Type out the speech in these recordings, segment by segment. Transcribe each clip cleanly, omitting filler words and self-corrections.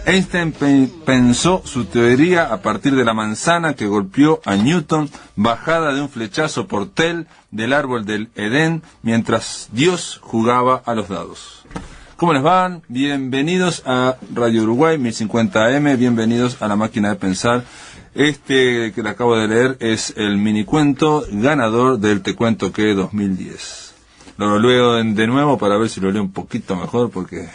Einstein pensó su teoría a partir de la manzana que golpeó a Newton, bajada de un flechazo por Tell del árbol del Edén, mientras Dios jugaba a los dados. ¿Cómo les van? Bienvenidos a Radio Uruguay 1050 AM, bienvenidos a La Máquina de Pensar. Este que le acabo de leer es el minicuento ganador del Te Cuento Que 2010. Lo leo de nuevo para ver si lo leo un poquito mejor, porque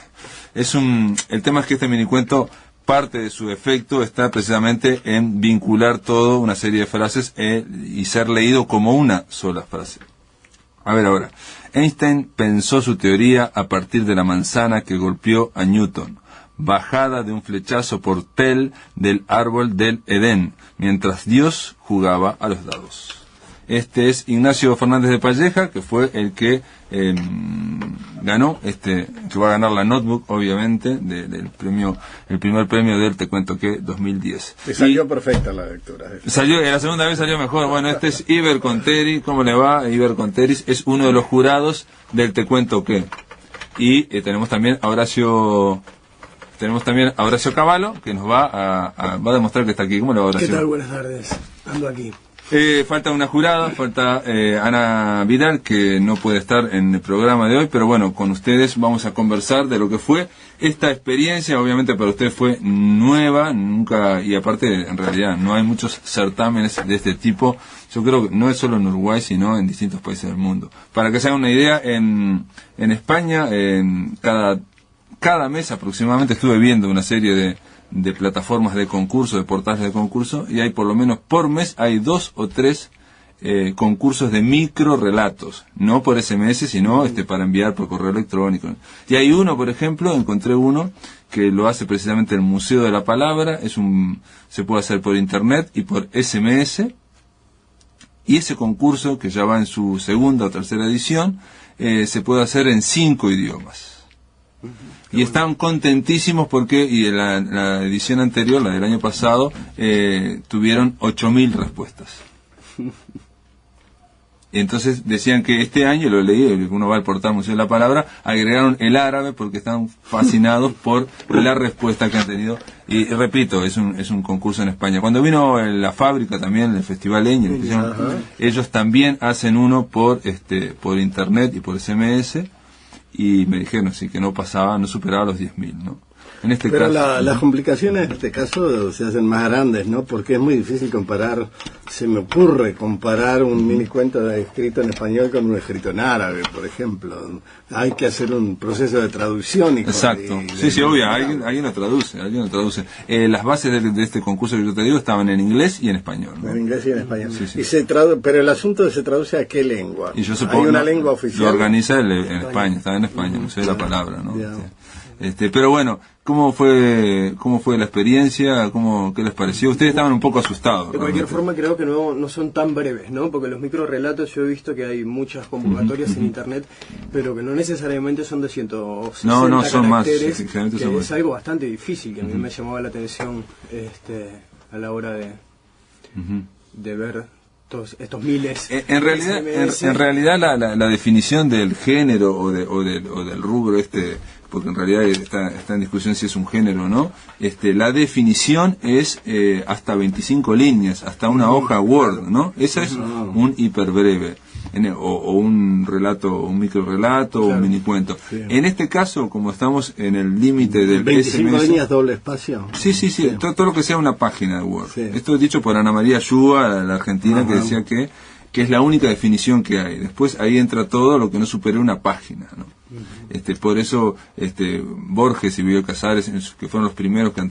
el tema es que este minicuento, parte de su efecto está precisamente en vincular todo, una serie de frases, y ser leído como una sola frase. A ver ahora. Einstein pensó su teoría a partir de la manzana que golpeó a Newton, bajada de un flechazo por Tell del árbol del Edén, mientras Dios jugaba a los dados. Este es Ignacio Fernández de Palleja, que fue el que ganó, que va a ganar la notebook, obviamente, del premio, el primer premio del Te Cuento Que 2010. Te salió perfecta la lectura. La segunda vez salió mejor. Bueno, este es Iber Conteri. ¿Cómo le va? Iber Conteris es uno de los jurados del Te Cuento Que. Y tenemos también a Horacio Cavallo, que nos va a demostrar que está aquí. ¿Cómo le va, Horacio? ¿Qué tal? Buenas tardes. Ando aquí. Falta una jurada, falta Ana Vidal, que no puede estar en el programa de hoy, pero bueno, con ustedes vamos a conversar de lo que fue esta experiencia. Obviamente para ustedes fue nueva, nunca, y aparte en realidad no hay muchos certámenes de este tipo. Yo creo que no es solo en Uruguay, sino en distintos países del mundo. Para que se hagan una idea, en España, cada mes aproximadamente estuve viendo una serie de plataformas de concurso, de portales de concurso, y hay por lo menos por mes hay 2 o 3 concursos de micro relatos, no por SMS, sino para enviar por correo electrónico. Y hay uno, por ejemplo, encontré uno que lo hace precisamente el Museo de la Palabra, se puede hacer por internet y por SMS, y ese concurso, que ya va en su segunda o tercera edición, se puede hacer en 5 idiomas. Y están contentísimos porque la edición anterior, la del año pasado, tuvieron 8.000 respuestas. Y entonces decían que este año, lo leí, uno va al portal Museo de la Palabra, agregaron el árabe porque están fascinados por la respuesta que han tenido. Y repito, es un concurso en España. Cuando vino la fábrica también, el Festival Eñe, ellos también hacen uno por internet y por SMS. Y me dijeron sí que no superaba los 10.000, ¿no? En este Pero caso, las complicaciones en este caso se hacen más grandes, ¿no? Porque es muy difícil se me ocurre comparar un minicuento escrito en español con uno escrito en árabe, por ejemplo. Hay que hacer un proceso de traducción. Exacto. Sí, obvio, alguien lo traduce. Las bases de este concurso que yo te digo estaban en inglés y en español, ¿no? En inglés y en español. Sí. Pero el asunto se traduce a qué lengua. Y yo supongo, ¿hay una lengua oficial? Lo organiza en España, estaba en España, Museo de la Palabra, ¿no? Pero bueno, ¿cómo fue la experiencia? ¿Qué les pareció? Ustedes estaban un poco asustados. De cualquier forma creo que no son tan breves, ¿no? Porque los microrelatos yo he visto que hay muchas convocatorias en internet, pero que no necesariamente son de 160 no, son caracteres, más, que es algo bastante difícil, que a mí me llamaba la atención a la hora de ver todos estos miles. En realidad la definición del género o del rubro porque en realidad está en discusión si es un género o no, la definición es hasta 25 líneas, hasta una hoja Word, ¿no? Esa es un hiperbreve, o un relato, un microrelato, o un minicuento. Sí. En este caso, como estamos en el límite del 25 SMS, líneas, doble espacio. Sí. Todo lo que sea una página de Word. Sí. Esto es dicho por Ana María Yúa, la argentina, que decía que es la única definición que hay. Después ahí entra todo lo que no supere una página, ¿no? Por eso Borges y Bioy Casares, que fueron los primeros que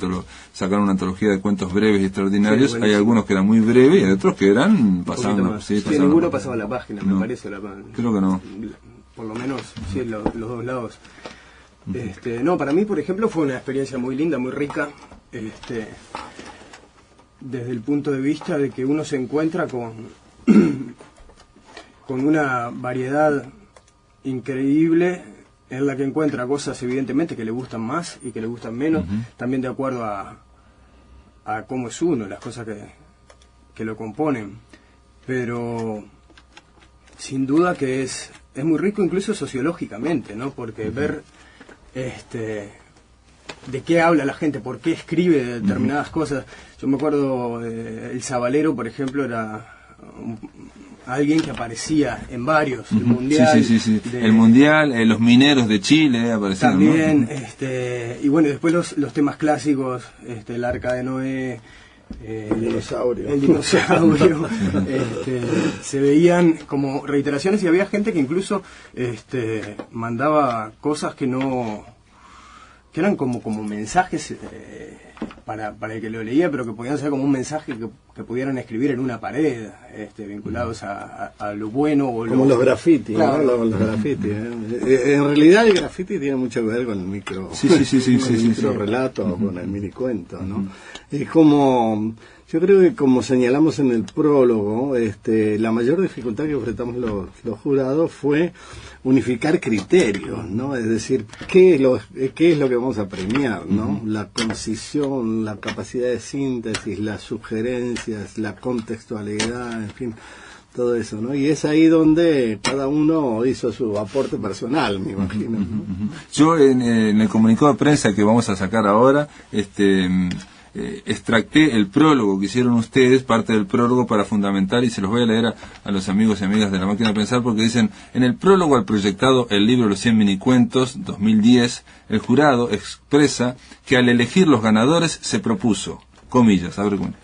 sacaron una antología de cuentos breves y extraordinarios, sí, hay algunos que eran muy breves y hay otros que pasaban ninguno pasaba la página, me parece. Creo que no. Por lo menos, sí, los dos lados. No, para mí, por ejemplo, fue una experiencia muy linda, muy rica, desde el punto de vista de que uno se encuentra con una variedad increíble, en la que encuentra cosas evidentemente que le gustan más y que le gustan menos, también de acuerdo a cómo es uno, las cosas que lo componen, pero sin duda que es muy rico incluso sociológicamente, ¿no? Porque ver de qué habla la gente, por qué escribe determinadas cosas. Yo me acuerdo, el Zabalero, por ejemplo, era alguien que aparecía en varios, el Mundial. Sí. El Mundial, los mineros de Chile aparecían, también, ¿no? Y bueno, después los temas clásicos, el Arca de Noé, el dinosaurio, se veían como reiteraciones, y había gente que incluso mandaba cosas que eran como mensajes para el que lo leía, pero que podían ser como un mensaje que pudieran escribir en una pared, vinculados a lo bueno o como los graffiti, claro. ¿no? Los graffiti, en realidad el graffiti tiene mucho que ver con el micro relato, con el minicuento, ¿no? Es como, yo creo que como señalamos en el prólogo, la mayor dificultad que enfrentamos los jurados fue unificar criterios, ¿no? Es decir, qué es lo que vamos a premiar, ¿no? La concisión, la capacidad de síntesis, las sugerencias, la contextualidad, en fin, todo eso, ¿no? Y es ahí donde cada uno hizo su aporte personal, me imagino, ¿no? Yo en el comunicado de prensa que vamos a sacar ahora, extracté el prólogo que hicieron ustedes, parte del prólogo, para fundamentar, y se los voy a leer a los amigos y amigas de La Máquina de Pensar, porque dicen: en el prólogo al proyectado El libro de los 100 minicuentos 2010, el jurado expresa que al elegir los ganadores se propuso, comillas, abre comillas,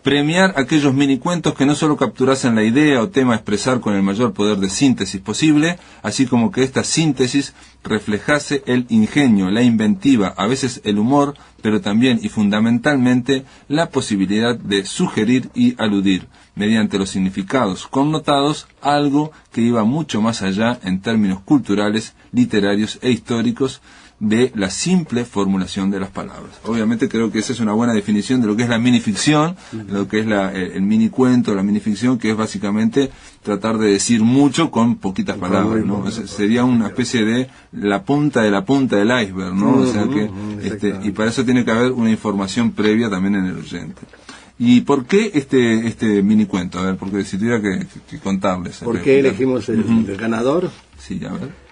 premiar aquellos minicuentos que no solo capturasen la idea o tema a expresar con el mayor poder de síntesis posible, así como que esta síntesis reflejase el ingenio, la inventiva, a veces el humor, pero también y fundamentalmente la posibilidad de sugerir y aludir, mediante los significados connotados, algo que iba mucho más allá en términos culturales, literarios e históricos de la simple formulación de las palabras. Obviamente creo que esa es una buena definición de lo que es la minificción, lo que es el minicuento, la minificción, que es básicamente tratar de decir mucho con poquitas palabras, ¿no? Sería una especie de la punta del iceberg, ¿no? O sea que, y para eso tiene que haber una información previa también en el oyente. ¿Y por qué este minicuento? A ver, porque si tuviera que contarles. ¿Por qué elegimos el ganador? Sí, a ver.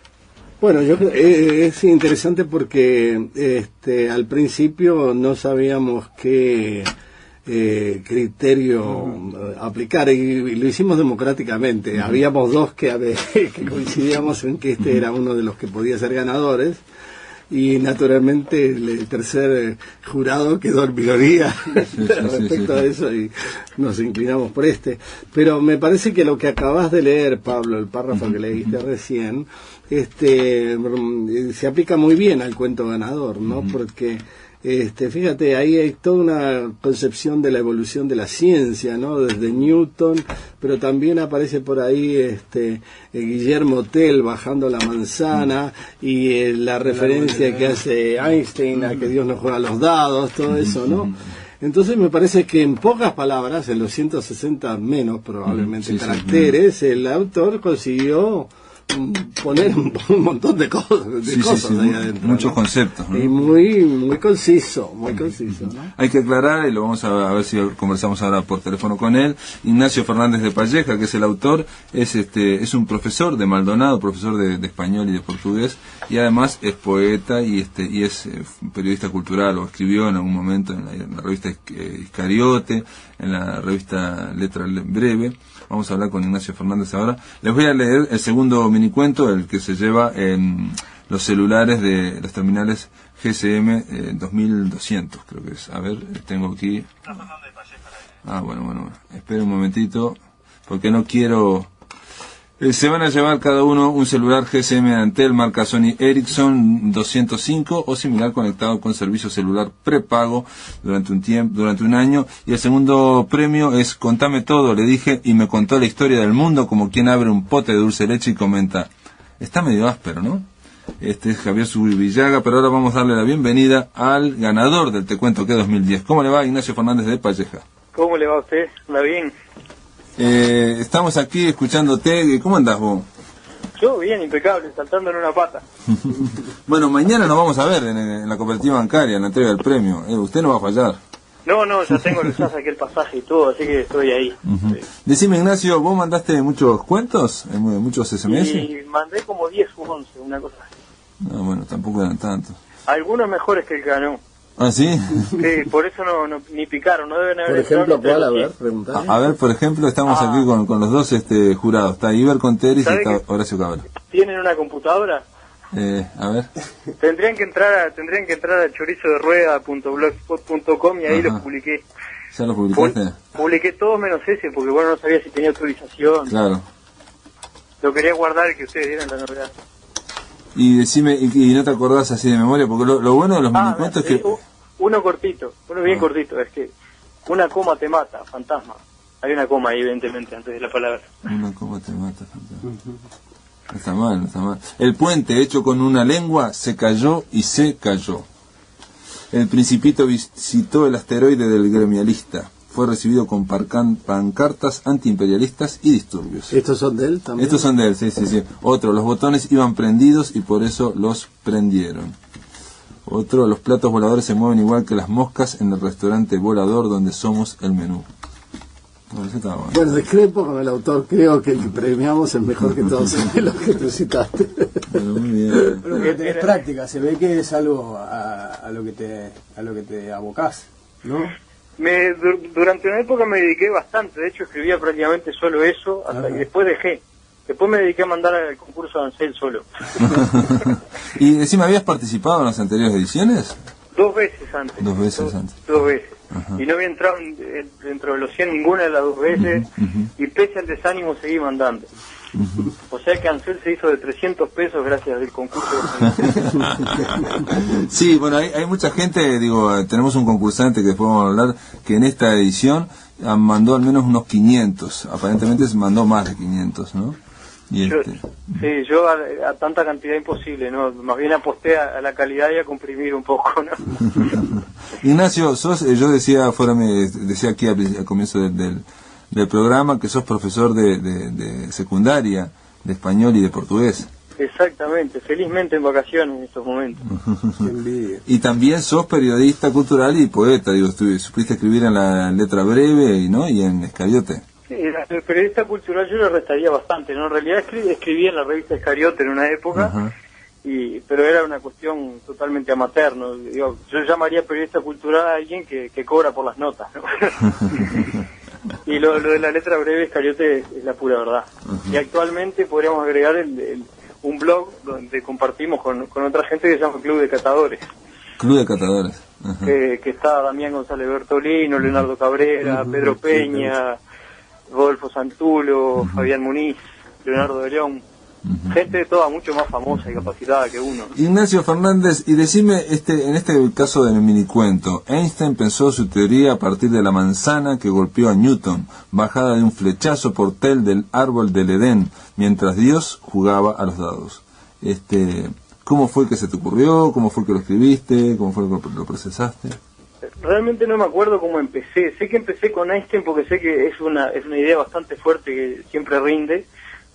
Bueno, yo es interesante porque al principio no sabíamos qué criterio aplicar, y lo hicimos democráticamente. Habíamos dos que coincidíamos en que era uno de los que podía ser ganadores, y naturalmente el tercer jurado quedó en minoría respecto a eso, y nos inclinamos por pero me parece que lo que acabas de leer, Pablo, el párrafo que leíste recién, se aplica muy bien al cuento ganador, ¿no? Porque fíjate, ahí hay toda una concepción de la evolución de la ciencia, ¿no? Desde Newton, pero también aparece por ahí Guillermo Tell bajando la manzana, y la referencia que hace Einstein a que Dios no juega los dados, todo eso, ¿no? Entonces me parece que en pocas palabras, en los 160 menos probablemente caracteres, el autor consiguió poner un montón de cosas, ahí adentro, muchos, ¿no? Conceptos, ¿no? Y muy conciso, ¿no? Hay que aclarar, y lo vamos a ver si conversamos ahora por teléfono con él, Ignacio Fernández de Palleja, que es el autor, es un profesor de Maldonado, profesor de español y de portugués, y además es poeta y es periodista cultural, o escribió en algún momento en la revista Iscariote, en la revista Letra Breve. Vamos a hablar con Ignacio Fernández ahora. Les voy a leer el segundo minicuento, el que se lleva en los celulares de los terminales GSM 2200, creo que es. A ver, tengo aquí. Bueno. Espera un momentito, porque no quiero. Se van a llevar cada uno un celular GSM de Antel marca Sony Ericsson 205 o similar, conectado con servicio celular prepago durante un año. Y el segundo premio es Contame Todo, le dije, y me contó la historia del mundo como quien abre un pote de dulce de leche y comenta. Está medio áspero, ¿no? Este es Javier Subillaga, pero ahora vamos a darle la bienvenida al ganador del Te Cuento Que 2010. ¿Cómo le va, Ignacio Fernández de Palleja? ¿Cómo le va a usted? ¿Va bien? Estamos aquí escuchándote. ¿Cómo andás vos? Yo bien, impecable, saltando en una pata. Bueno, mañana nos vamos a ver en la cooperativa bancaria, en la entrega del premio. Usted no va a fallar. No, ya saqué el pasaje y todo, así que estoy ahí. Sí. Decime, Ignacio, ¿vos mandaste muchos cuentos? ¿Muchos SMS? Y mandé como 10 u 11, una cosa así. No, bueno, tampoco eran tantos. Algunos mejores que el que ganó. ¿Ah, sí? Sí, por eso ni picaron, no deben haber... Por ejemplo, entrado ¿cuál? A entre ver, los 100. preguntar. A ver, por ejemplo, estamos aquí con los dos jurados. Está Iber Conteris y ¿Sabe está que- Horacio Cabral. ¿Tienen una computadora? A ver. Tendrían que entrar a chorizoderueda.blogspot.com y ahí Ajá. lo publiqué. ¿Ya lo publicaste? Publiqué todo menos ese, porque bueno, no sabía si tenía autorización. Claro. Lo quería guardar y que ustedes dieran la novedad. Y decime, y no te acordás así de memoria, porque lo bueno de los minicuentos es que... Uno cortito, uno bien cortito, es que una coma te mata, fantasma. Hay una coma ahí, evidentemente, antes de la palabra. Una coma te mata, fantasma. No está mal, no está mal. El puente hecho con una lengua se cayó y se cayó. El Principito visitó el asteroide del gremialista. Fue recibido con pancartas antiimperialistas y disturbios. ¿Estos son de él también? Estos son de él, sí, sí, sí. Otro, los botones iban prendidos y por eso los prendieron. Otro, los platos voladores se mueven igual que las moscas en el restaurante volador donde somos el menú. Bueno, eso estaba bueno. Bueno, discrepo con el autor, creo que el que premiamos es mejor que todos los que tú citaste. Bueno, muy bien. Pero que tenés práctica, se ve que es algo a lo que te abocás, ¿no? Durante una época me dediqué bastante, de hecho escribía prácticamente solo eso, hasta que después dejé. Después me dediqué a mandar al concurso de Ansel solo. Y decime, ¿habías participado en las anteriores ediciones? 2 veces antes. 2 veces antes. 2 veces. Ajá. Y no había entrado dentro de los 100 ninguna de las 2 veces, y pese al desánimo seguí mandando. O sea que Ansel se hizo de 300 pesos gracias al concurso. Sí, bueno, hay mucha gente, digo, tenemos un concursante que después vamos a hablar, que en esta edición mandó al menos unos 500, aparentemente se mandó más de 500, ¿no? Y Yo a tanta cantidad imposible, ¿no? Más bien aposté a la calidad y a comprimir un poco, ¿no? Ignacio, yo decía aquí al comienzo del programa que sos profesor de secundaria, de español y de portugués. Exactamente, felizmente en vacaciones en estos momentos. Qué envidia. Y también sos periodista cultural y poeta, digo, supiste escribir en la letra breve, ¿no? Y en Escariote. Sí, el periodista cultural yo le restaría bastante, ¿no? En realidad escribí en la revista Escariote en una época, Ajá. pero era una cuestión totalmente amateur, ¿no? Digo, yo llamaría periodista cultural a alguien que cobra por las notas, ¿no? Y lo de la letra breve Escariote es la pura verdad. Y actualmente podríamos agregar un blog donde compartimos con otra gente que se llama Club de Catadores. Club de Catadores. Ajá. Que está Damián González Bertolino, Leonardo Cabrera, Pedro Peña, Rodolfo Santulo, Fabián Muniz, Leonardo de León, gente de toda mucho más famosa y capacitada que uno. Ignacio Fernández, y decime, en este caso del minicuento, Einstein pensó su teoría a partir de la manzana que golpeó a Newton, bajada de un flechazo por tel del árbol del Edén, mientras Dios jugaba a los dados. ¿Cómo fue que se te ocurrió? ¿Cómo fue que lo escribiste? ¿Cómo fue que lo procesaste? Realmente no me acuerdo cómo empecé. Sé que empecé con Einstein porque sé que es una idea bastante fuerte que siempre rinde.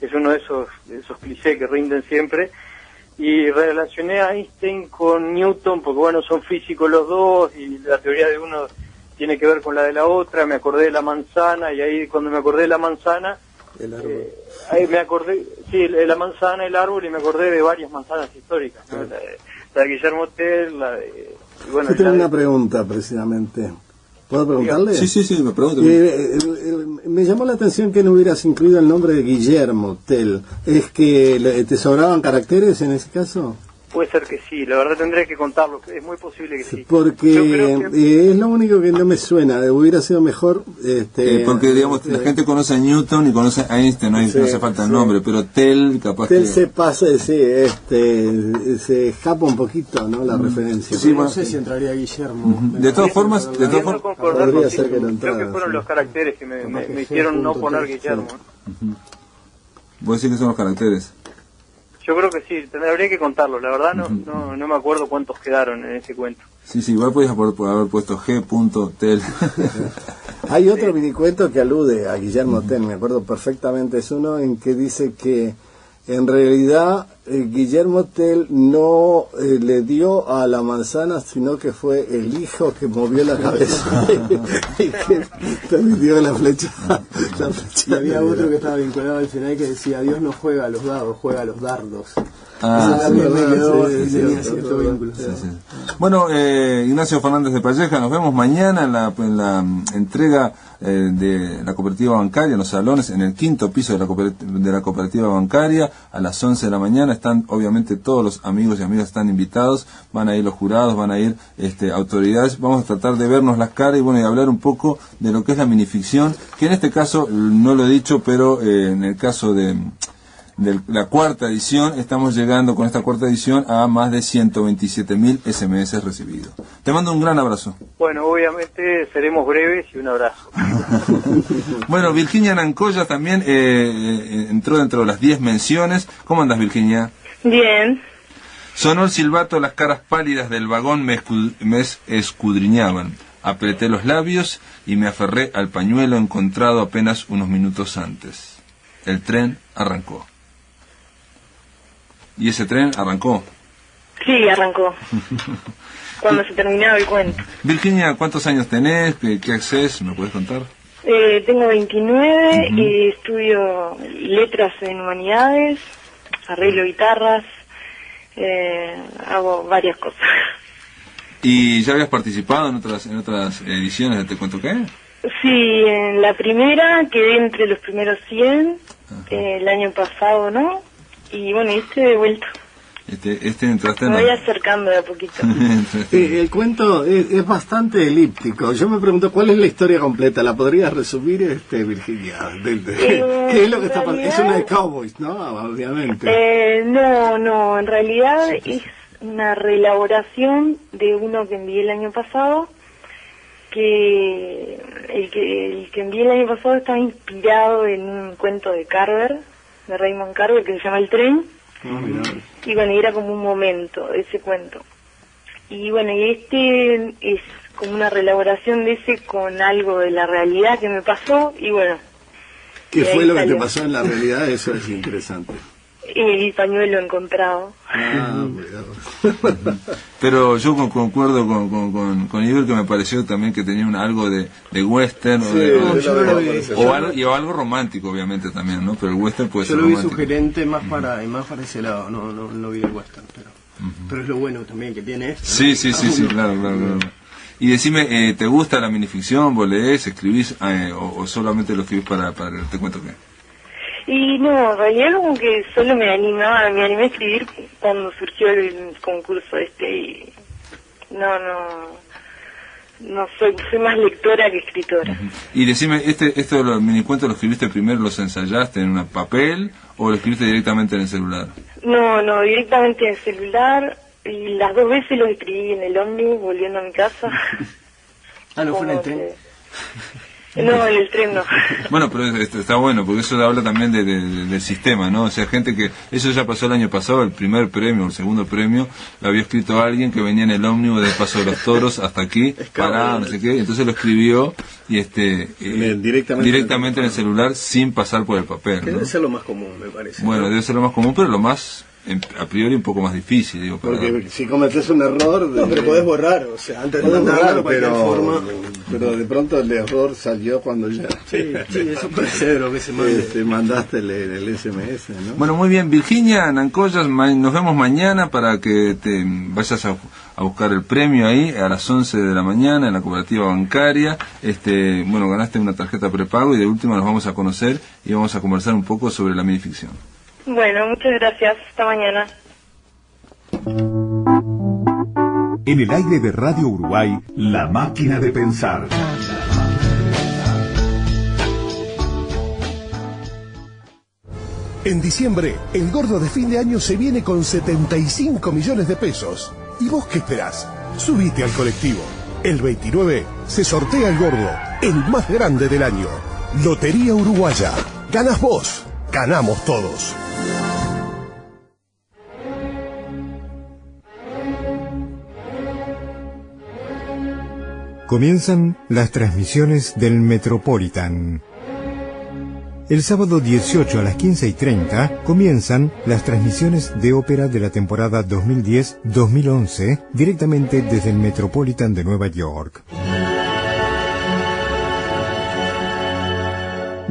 Es uno de esos clichés que rinden siempre. Y relacioné a Einstein con Newton porque, bueno, son físicos los dos y la teoría de uno tiene que ver con la de la otra. Me acordé de la manzana y ahí cuando me acordé de la manzana, ahí me acordé, sí, la manzana, el árbol, y me acordé de varias manzanas históricas, ¿no? La de Guillermo Tell, la de... y bueno, Yo tengo la de- una pregunta precisamente. ¿Puedo preguntarle? Sí, me pregunto. Me llamó la atención que no hubieras incluido el nombre de Guillermo Tell. ¿Es que te sobraban caracteres en ese caso? Puede ser que sí, la verdad tendré que contarlo, es muy posible que sí. Porque Yo creo que- es lo único que no me suena. Hubiera sido mejor... porque, digamos, la gente conoce a Newton y conoce a Einstein, no hace falta el nombre, pero Tell capaz Tell que... se pasa, se escapa un poquito, ¿no? La referencia. Sí, No bueno, sé si entraría Guillermo. de todas formas, Tiendo a concordar podría contigo. ser que la Creo entrada, que fueron sí. los caracteres que me Capaz que hicieron no G. poner Tell, Guillermo. vos decís que son los caracteres. Yo creo que sí, habría que contarlo, la verdad no me acuerdo cuántos quedaron en ese cuento. Sí, igual podías haber puesto G.Tell. Hay otro minicuento que alude a Guillermo Tell, me acuerdo perfectamente, es uno en que dice que en realidad Guillermo Tell no le dio a la manzana, sino que fue el hijo que movió la cabeza y que permitió la flecha. Y había otro que estaba vinculado al final que decía: Dios no juega a los dados, juega a los dardos. Ah, Esa sí. me quedó, Sí, sí, tenía sí, cierto sí, vínculo. sí. Sí. Bueno, Ignacio Fernández de Palleja, nos vemos mañana en la entrega de la cooperativa bancaria, en los salones, en el 5º piso de la cooperativa bancaria, a las 11 de la mañana. Están, obviamente, todos los amigos y amigas están invitados, van a ir los jurados, van a ir autoridades. Vamos a tratar de vernos las caras y bueno, y hablar un poco de lo que es la minificción, que en este caso, no lo he dicho, pero en el caso de la 4ª edición, estamos llegando con esta 4ª edición a más de 127.000 SMS recibidos. Te mando un gran abrazo. Bueno, obviamente seremos breves y un abrazo. Bueno, Virginia Nancoya también entró dentro de las 10 menciones. ¿Cómo andas, Virginia? Bien. Sonó el silbato, las caras pálidas del vagón me escudriñaban. Apreté los labios y me aferré al pañuelo encontrado apenas unos minutos antes. El tren arrancó. ¿Y ese tren arrancó? Sí, arrancó. Cuando se terminaba el cuento. Virginia, ¿cuántos años tenés? ¿Qué haces? ¿Me puedes contar? Tengo 29 y estudio letras en humanidades, arreglo guitarras, hago varias cosas. ¿Y ya habías participado en otras ediciones de Te Cuento Qué? Sí, en la primera quedé entre los primeros 100, el año pasado, ¿no? Y bueno, de vuelta. Entraste en Me voy la... acercando de a poquito. El cuento es bastante elíptico. Yo me pregunto, ¿cuál es la historia completa? ¿La podrías resumir, Virginia? ¿Qué es lo que está pasando? Es una de Cowboys, ¿no? Obviamente. No, en realidad es una reelaboración de uno que envié el año pasado, que el que envié el año pasado estaba inspirado en un cuento de Carver, de Raymond Carver, que se llama El Tren. Y bueno, era como un momento ese cuento. Y bueno, y es como una reelaboración de ese con algo de la realidad que me pasó, y bueno. ¿Qué fue lo que te salió. pasó en la realidad? Eso es interesante. El pañuelo encontrado. Pero yo concuerdo con Iber, que me pareció también que tenía algo de western o algo romántico, obviamente, también, ¿no? Pero el western puede ser Yo lo vi romántico. sugerente más para ese lado, no vi el western, pero es lo bueno también que tiene esto. Sí, claro. Y decime, ¿te gusta la minificción? ¿Vos lees, escribís o solamente lo escribís para el Te Cuento Qué? Y no, en realidad como que solo me animé a escribir cuando surgió el concurso y no soy más lectora que escritora. Y decime, ¿esto de los minicuentos lo escribiste primero, los ensayaste en un papel o lo escribiste directamente en el celular? No, directamente en el celular, y las 2 veces los escribí en el ómnibus volviendo a mi casa. ¿No fue en el tren? No, en el tren no. Bueno, pero está bueno, porque eso habla también del sistema, ¿no? O sea, gente que... Eso ya pasó el año pasado, el primer premio, el segundo premio, lo había escrito alguien que venía en el ómnibus del Paso de los Toros hasta aquí, parado, no sé qué, entonces lo escribió y directamente en el celular sin pasar por el papel, Que ¿no? debe ser lo más común, me parece. Bueno, debe ser lo más común, pero lo más, a priori, un poco más difícil, digo. Porque si cometes un error... No, pero podés borrar, o sea, antes de Podés mandarlo borrar, de cualquier forma. pero de pronto el error salió cuando ya Sí, eso puede ser lo que se mande. mandaste el SMS, ¿no? Bueno, muy bien, Virginia Nancoya, nos vemos mañana para que te vayas a buscar el premio ahí a las 11 de la mañana en la cooperativa bancaria. Bueno, ganaste una tarjeta prepago y de última nos vamos a conocer y vamos a conversar un poco sobre la minificción. Bueno, muchas gracias. Hasta mañana. En el aire de Radio Uruguay, La Máquina de Pensar. En diciembre, el gordo de fin de año se viene con 75 millones de pesos. ¿Y vos qué esperás? Subite al colectivo. El 29 se sortea el gordo, el más grande del año. Lotería Uruguaya. Ganas vos, ganamos todos. Comienzan las transmisiones del Metropolitan. El sábado 18 a las 15:30 comienzan las transmisiones de ópera de la temporada 2010-2011 directamente desde el Metropolitan de Nueva York.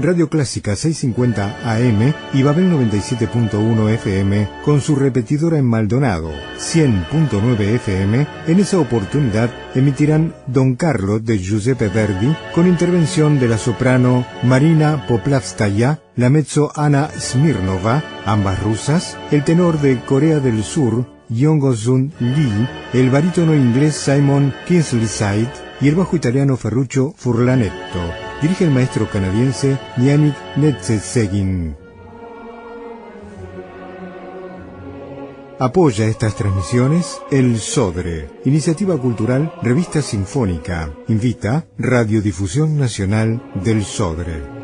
Radio Clásica 650 AM y Babel 97.1 FM con su repetidora en Maldonado 100.9 FM. En esa oportunidad emitirán Don Carlo de Giuseppe Verdi con intervención de la soprano Marina Poplavskaya, la mezzo Anna Smirnova, ambas rusas, el tenor de Corea del Sur Yong-Sun Lee, el barítono inglés Simon Kingsley-Side y el bajo italiano Ferruccio Furlanetto. Dirige el maestro canadiense Yannick Netzesegin. Apoya estas transmisiones el SODRE, Iniciativa Cultural Revista Sinfónica. Invita Radiodifusión Nacional del SODRE.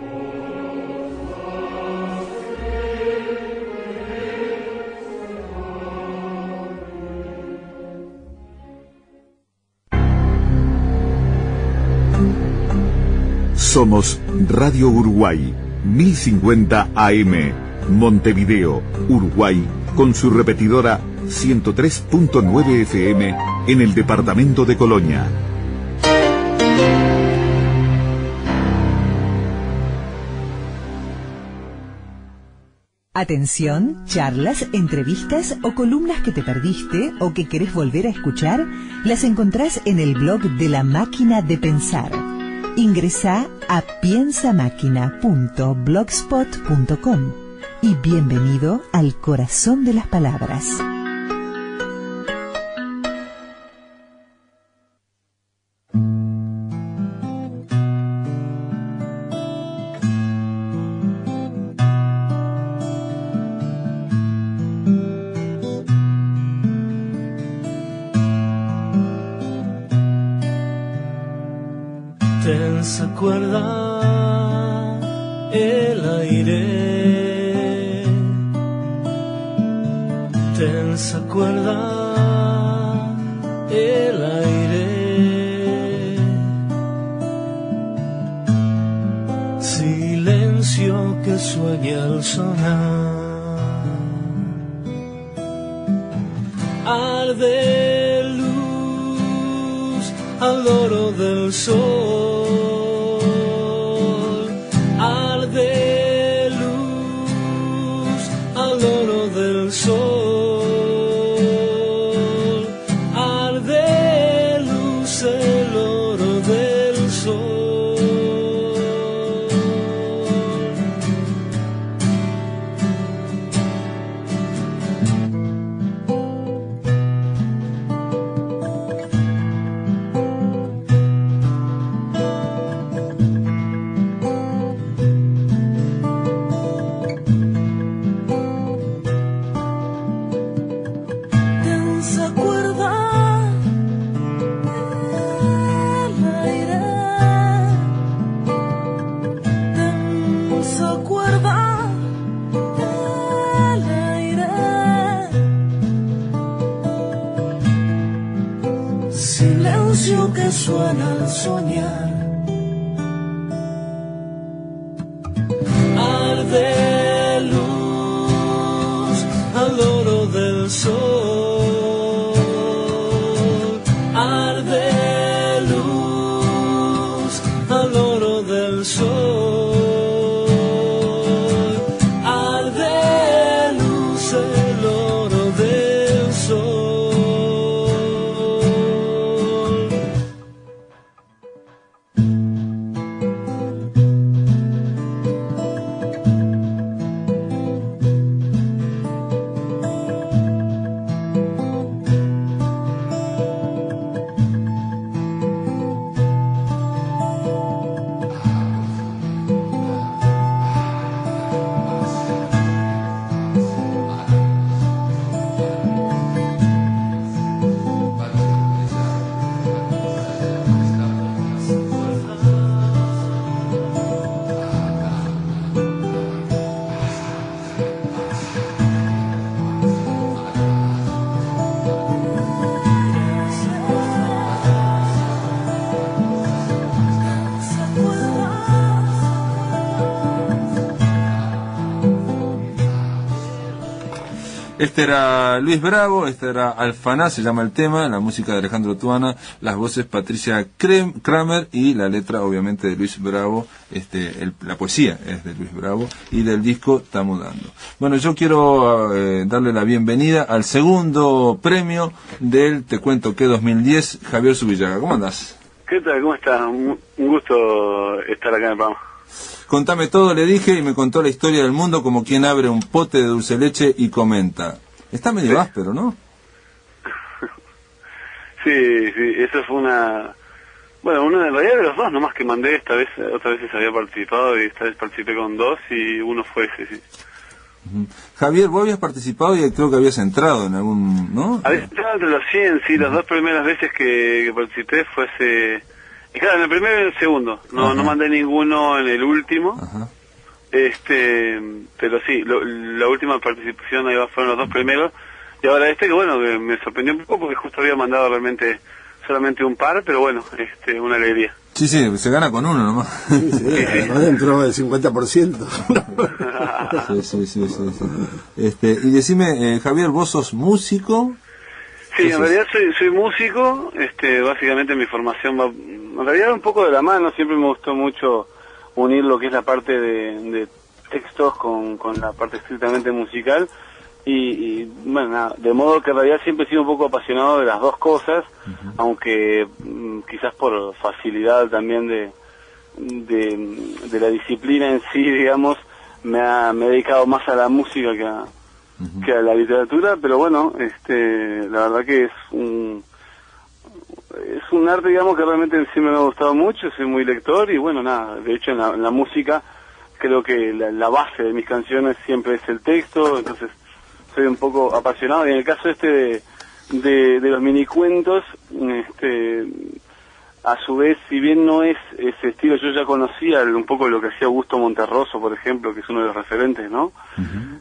Somos Radio Uruguay, 1050 AM, Montevideo, Uruguay, con su repetidora 103.9 FM en el departamento de Colonia. Atención, charlas, entrevistas o columnas que te perdiste o que querés volver a escuchar, las encontrás en el blog de La Máquina de Pensar. Ingresá a piensamáquina.blogspot.com y bienvenido al corazón de las palabras. ¿Se acuerda el aire? ¿Se acuerda el aire? Silencio que sueña al sonar. Arde luz al oro del sol. Arde luz al oro del sol. Arde luz el oro del sol. Silencio que suena al soñar. Arde luz al oro del sol. Arde luz al oro del sol. Arde luz el oro del sol. Este era Luis Bravo, este era Alfaná, se llama el tema, la música de Alejandro Tuana, las voces Patricia Kramer y la letra obviamente de Luis Bravo, la poesía es de Luis Bravo y del disco Está Mudando. Bueno, yo quiero darle la bienvenida al segundo premio del Te Cuento Que 2010, Javier Zubillaga. ¿Cómo andás? ¿Qué tal? ¿Cómo estás? Un gusto estar acá en el programa. Contame todo, le dije, y me contó la historia del mundo como quien abre un pote de dulce leche y comenta. Está medio áspero, ¿no? Sí, eso fue una... Bueno, uno en realidad de los dos nomás que mandé esta vez, otras veces había participado y esta vez participé con dos y uno fue ese, sí. Javier, vos habías participado y creo que habías entrado en algún, ¿no? Había entrado entre los 100, sí, las dos primeras veces que participé fue hace... Claro, en el primero y en el segundo, no mandé ninguno en el último. Ajá. Pero sí, la última participación ahí fueron los dos primeros, y ahora que bueno, que me sorprendió un poco porque justo había mandado realmente solamente un par, pero bueno, una alegría. Sí, se gana con uno nomás. Sí, además entró el 50%. Sí. Y decime, Javier, ¿vos sos músico? Sí, en realidad soy músico, básicamente mi formación va, en realidad un poco de la mano, siempre me gustó mucho unir lo que es la parte de textos con la parte estrictamente musical, y bueno, nada, de modo que en realidad siempre he sido un poco apasionado de las dos cosas, aunque quizás por facilidad también de la disciplina en sí, digamos, me he dedicado más a la música que a la literatura, pero bueno, la verdad que es un arte, digamos, que realmente siempre me ha gustado mucho, soy muy lector y bueno, nada, de hecho en la música creo que la base de mis canciones siempre es el texto, entonces soy un poco apasionado, y en el caso de los minicuentos, a su vez, si bien no es ese estilo, yo ya conocía un poco lo que hacía Augusto Monterroso, por ejemplo, que es uno de los referentes, ¿no?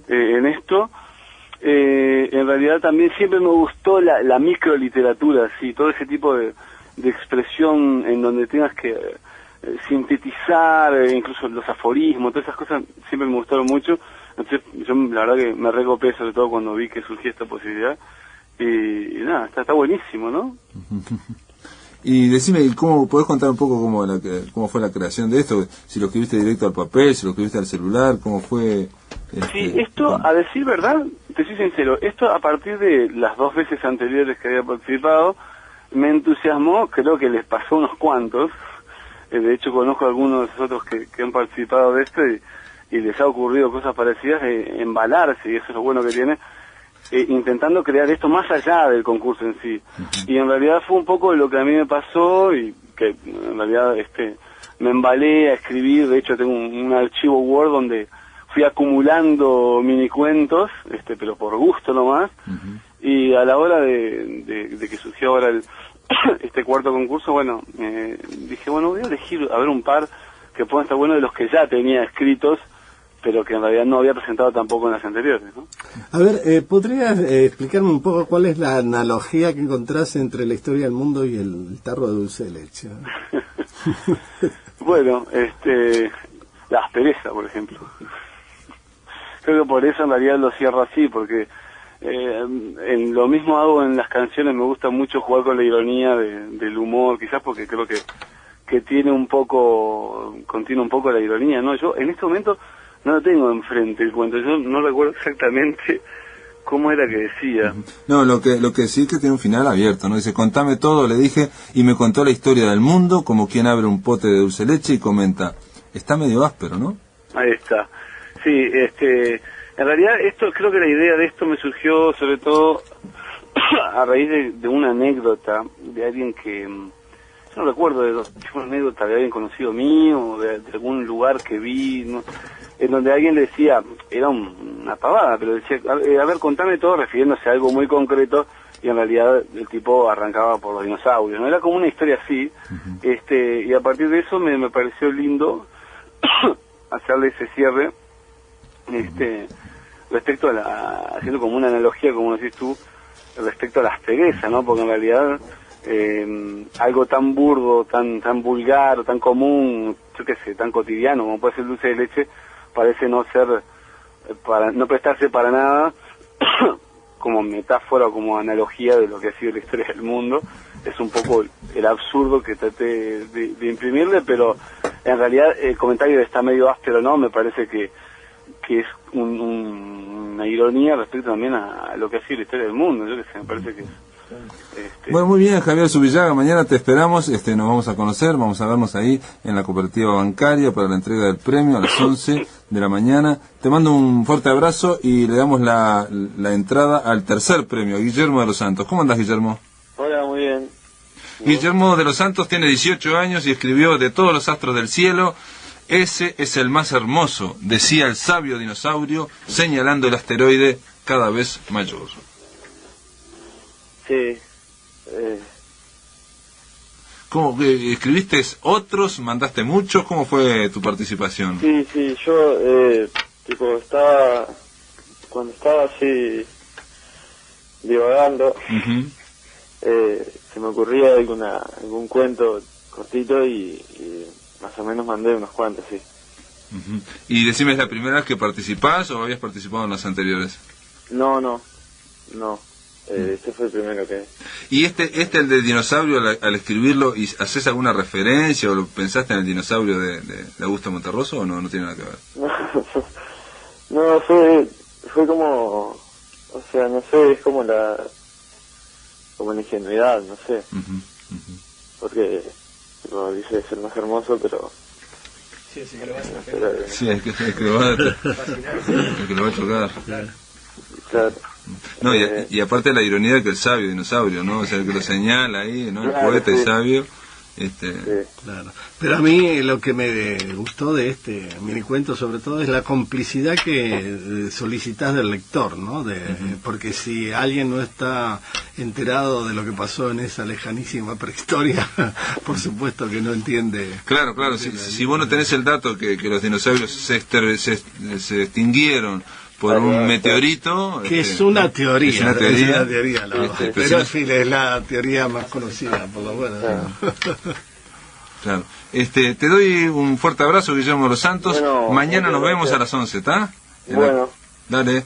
En esto, en realidad también siempre me gustó la microliteratura, sí, todo ese tipo de expresión en donde tengas que sintetizar, incluso los aforismos, todas esas cosas siempre me gustaron mucho. Entonces yo la verdad que me recopé, sobre todo cuando vi que surgía esta posibilidad, y nada, está buenísimo, ¿no? Y decime, ¿cómo podés contar un poco cómo fue la creación de esto? Si lo escribiste directo al papel, si lo escribiste al celular, ¿cómo fue? Sí, esto, a decir verdad, te soy sincero, esto a partir de las dos veces anteriores que había participado, me entusiasmó, creo que les pasó unos cuantos, de hecho conozco a algunos de esos otros que han participado de esto y les ha ocurrido cosas parecidas, de embalarse, y eso es lo bueno que tiene, intentando crear esto más allá del concurso en sí. Y en realidad fue un poco lo que a mí me pasó, y que en realidad me embalé a escribir. De hecho tengo un archivo Word donde fui acumulando minicuentos, pero por gusto nomás, y a la hora de que surgió ahora este cuarto concurso, bueno, dije, bueno, voy a elegir a ver un par que puedan estar buenos de los que ya tenía escritos, pero que en realidad no había presentado tampoco en las anteriores, ¿no? A ver, ¿podrías explicarme un poco cuál es la analogía que encontrás entre la historia del mundo y el tarro de dulce de leche? Bueno, la aspereza, por ejemplo. Creo que por eso en realidad lo cierro así, porque en lo mismo hago en las canciones, me gusta mucho jugar con la ironía del humor, quizás porque creo que contiene un poco la ironía, ¿no? Yo en este momento no lo tengo enfrente el cuento, yo no recuerdo exactamente cómo era que decía. No, lo que sí es que tiene un final abierto, ¿no? Dice, contame todo, le dije, y me contó la historia del mundo, como quien abre un pote de dulce leche, y comenta, está medio áspero, ¿no? Ahí está. Sí, en realidad creo que la idea de esto me surgió sobre todo a raíz de una anécdota de alguien que, no recuerdo, fue una anécdota de alguien conocido mío, de algún lugar que vi, ¿no? En donde alguien le decía, era una pavada, pero decía, a ver, contame todo, refiriéndose a algo muy concreto, y en realidad el tipo arrancaba por los dinosaurios, ¿no? Era como una historia así, y a partir de eso me pareció lindo hacerle ese cierre, respecto a haciendo como una analogía, como decís tú, respecto a la aspereza, ¿no? Porque en realidad algo tan burdo, tan vulgar, tan común, yo qué sé, tan cotidiano como puede ser el dulce de leche, parece no prestarse para nada como metáfora o como analogía de lo que ha sido la historia del mundo. Es un poco el absurdo que traté de imprimirle, pero en realidad el comentario está medio áspero, ¿no? Me parece que es una ironía respecto también a lo que ha sido la historia del mundo. Yo que sé, me parece que es... Bueno, muy bien, Javier Zubillaga, mañana te esperamos, nos vamos a conocer, vamos a vernos ahí en la cooperativa bancaria para la entrega del premio a las 11 de la mañana. Te mando un fuerte abrazo y le damos la entrada al tercer premio, a Guillermo de los Santos. ¿Cómo andás, Guillermo? Hola, muy bien. Guillermo de los Santos tiene 18 años y escribió: de todos los astros del cielo, ese es el más hermoso, decía el sabio dinosaurio, señalando el asteroide cada vez mayor. Sí. ¿Cómo escribiste otros? ¿Mandaste muchos? ¿Cómo fue tu participación? Sí, yo cuando estaba así divagando, se me ocurría algún cuento cortito y más o menos mandé unos cuantos, sí. Y decime, ¿es la primera vez que participás o habías participado en las anteriores? No. Este fue el primero que... ¿Y el del dinosaurio, al escribirlo, y haces alguna referencia o lo pensaste en el dinosaurio de Augusto Monterroso o no tiene nada que ver? No, fue como... O sea, no sé, es como la ingenuidad, no sé. Porque dice ser más hermoso, pero... Sí, que lo vas a hacer. Sí, es que lo va a chocar. Claro. No, y aparte la ironía de que el sabio dinosaurio, ¿no? O sea, el que lo señala ahí, ¿no? El poeta y sabio. Claro. Pero a mí lo que me gustó de este minicuento sobre todo es la complicidad que solicitas del lector, ¿no? Porque si alguien no está enterado de lo que pasó en esa lejanísima prehistoria, por supuesto que no entiende. Claro, si vos no tenés el dato que los dinosaurios se extinguieron por un meteorito, que es una teoría, la verdad. Pero en fin, es la teoría más conocida por lo bueno. Claro. Te doy un fuerte abrazo, Guillermo de los Santos. Bueno, mañana nos vemos a las 11, ¿está? Bueno. Dale.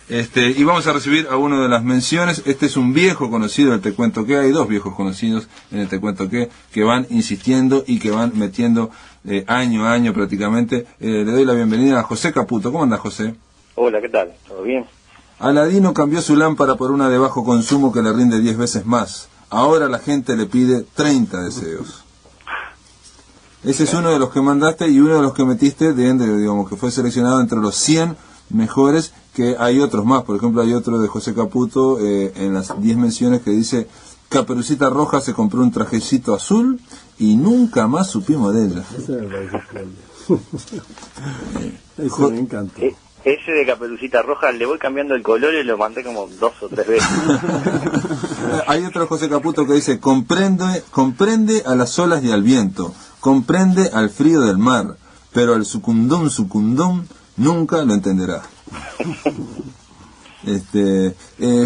Y vamos a recibir a uno de las menciones. Este es un viejo conocido del Te Cuento Que. Hay dos viejos conocidos en el Te Cuento Que van insistiendo y que van metiendo año a año prácticamente. Le doy la bienvenida a José Caputo. ¿Cómo anda, José? Hola, ¿qué tal? ¿Todo bien? Aladino cambió su lámpara por una de bajo consumo que le rinde 10 veces más. Ahora la gente le pide 30 deseos. Ese es uno de los que mandaste y uno de los que metiste, digamos, que fue seleccionado entre los 100 mejores, que hay otros más. Por ejemplo, hay otro de José Caputo en las 10 menciones que dice: Caperucita Roja se compró un trajecito azul y nunca más supimos de ella. Ese me parece Eso me encanta. Ese de Caperucita Roja le voy cambiando el color y lo mandé como 2 o 3 veces. Hay otro José Caputo que dice: comprende a las olas y al viento, comprende al frío del mar, pero al sucundón nunca lo entenderá.